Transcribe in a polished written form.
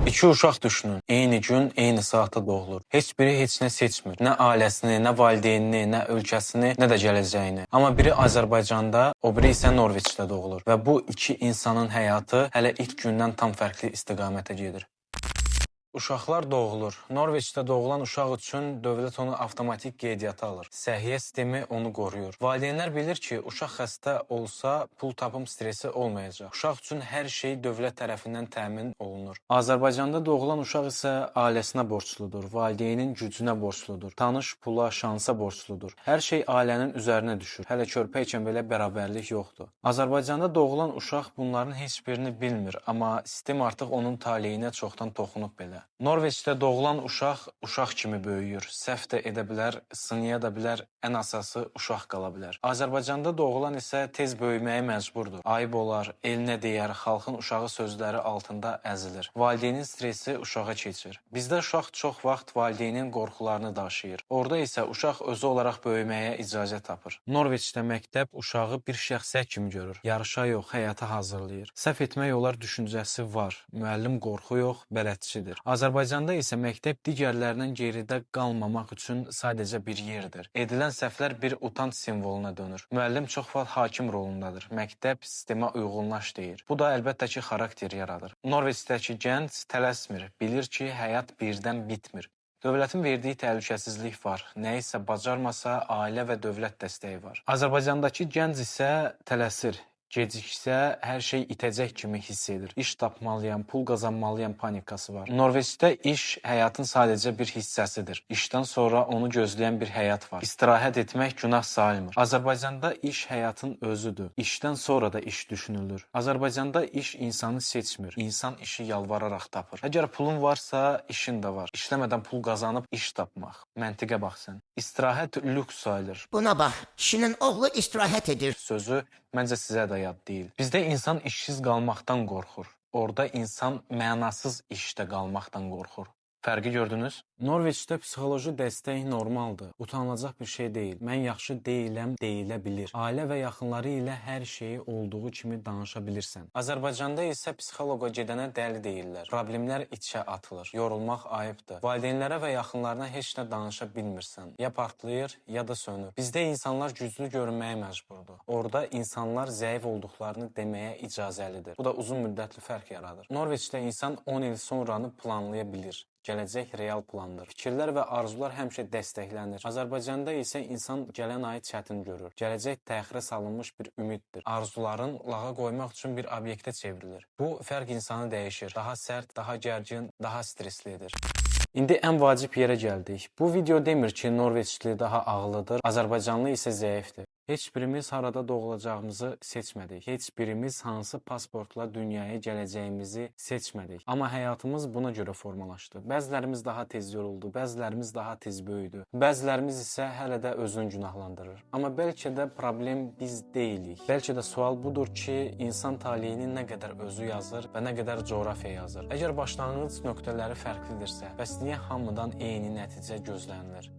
İki uşaq düşünün. Eyni gün, eyni saatda doğulur. Heç biri heç nə seçmir. Nə ailəsini, nə valideynini, nə ölkəsini, nə də gələcəyini. Amma biri Azərbaycanda, o biri isə Norveçdə doğulur. Və bu iki insanın həyatı hələ ilk gündən tam fərqli istiqamətə gedir. Uşaqlar doğulur. Norveçdə doğulan uşaq üçün dövlət onu avtomatik qeydiyyata alır. Səhiyyə sistemi onu qoruyur. Valideynlər bilir ki, uşaq xəstə olsa pul tapım stresi olmayacaq. Uşaq üçün hər şey dövlət tərəfindən təmin olunur. Azərbaycanda doğulan uşaq isə ailəsinə borcludur, valideynin gücünə borcludur, tanış pula, şansa borcludur. Hər şey ailənin üzərinə düşür. Hələ körpə ikən belə bərabərlik yoxdur. Azərbaycanda doğulan uşaq bunların heç birini bilmir, amma sistem artıq onun taleyinə çoxdan toxunub belə. Norveçdə doğulan uşaq kimi böyüyür. Səhv də edə bilər, sınaya da bilər, ən əsası uşaq qala bilər. Azərbaycanda doğulan isə tez böyüməyə məcburdur. Ayıb olar, elinə deyər, xalqın uşağı sözləri altında əzilir. Valideynin stresi uşağa keçir. Bizdə uşaq çox vaxt valideynin qorxularını daşıyır. Orada isə uşaq özü olaraq böyüməyə icazə tapır. Norveçdə məktəb uşağı bir şəxsiyyət kimi görür. Yarışa yox, həyata hazırlayır. Səhv etmək olar düşüncəsi var. Müəllim qorxu yox, bələdçidir. Azərbaycanda isə məktəb digərlərindən geridə qalmamaq üçün sadəcə bir yerdir. Edilən səhvlər bir utanc simvoluna dönür. Müəllim çox vaxt hakim rolundadır. Məktəb sistemə uyğunlaş deyir. Bu da əlbəttə ki, xarakter yaradır. Norveçdəki gənc tələsmir. Bilir ki, həyat birdən bitmir. Dövlətin verdiyi təhlükəsizlik var. Nə isə bacarmasa, ailə və dövlət dəstəyi var. Azərbaycandakı gənc isə tələsir. Geciksə, hər şey itəcək kimi hiss edir. İş tapmalıyam, pul qazanmalıyam panikası var. Norveçdə iş həyatın sadəcə bir hissəsidir. İşdən sonra onu gözləyən bir həyat var. İstirahət etmək günah sayılmır. Azərbaycanda iş həyatın özüdür. İşdən sonra da iş düşünülür. Azərbaycanda iş insanı seçmir. İnsan işi yalvararaq tapır. Əgər pulun varsa, işin də var. İşləmədən pul qazanıb iş tapmaq. Məntiqə bax sən. İstirahət lüks sayılır. Buna bax, kişinin oğlu istirahət edir. Sözü məncə sizə də yad deyil. Bizdə insan işsiz qalmaqdan qorxur. Orada insan mənasız işdə qalmaqdan qorxur. Fərqi gördünüz? Norveçdə psixoloji dəstək normaldır. Utanılacaq bir şey deyil. Mən yaxşı deyiləm, deyilə bilir. Ailə və yaxınları ilə hər şeyi olduğu kimi danışa bilirsən. Azərbaycanda isə psixoloqa gedənə dəli deyirlər. Problemlər içə atılır. Yorulmaq ayıbdır. Valideynlərə və yaxınlarına heç nə danışa bilmirsən. Ya partlayır, ya da sönür. Bizdə insanlar güclü görünməyə məcburdur. Orada insanlar zəif olduqlarını deməyə icazəlidir. Bu da uzun müddətli fərq yaradır. Norveçdə insan 10 il sonranı planlaya bilir. Gələcək real plandır. Fikirlər və arzular həmişə dəstəklənir. Azərbaycanda isə insan gələn ayı çətin görür. Gələcək təxirə salınmış bir ümiddir. Arzuların lağa qoymaq üçün bir obyektə çevrilir. Bu fərq insanı dəyişir. Daha sərt, daha gərgin, daha stresli edir. İndi ən vacib yerə gəldik. Bu video demir ki, Norveçli daha ağıllıdır, Azərbaycanlı isə zəifdir. Heç birimiz harada doğulacağımızı seçmədik. Heç birimiz hansı pasportla dünyaya gələcəyimizi seçmədik. Amma həyatımız buna görə formalaşdı. Bəzilərimiz daha tez yoruldu, bəzilərimiz daha tez böyüdü. Bəzilərimiz isə hələ də özünü günahlandırır. Amma bəlkə də problem biz deyilik. Bəlkə də sual budur ki, insan taleyini nə qədər özü yazır və nə qədər coğrafiya yazır. Əgər başlanğıc nöqtələri fərqlidirsə, bəs niyə hamıdan eyni nəticə gözlənilir?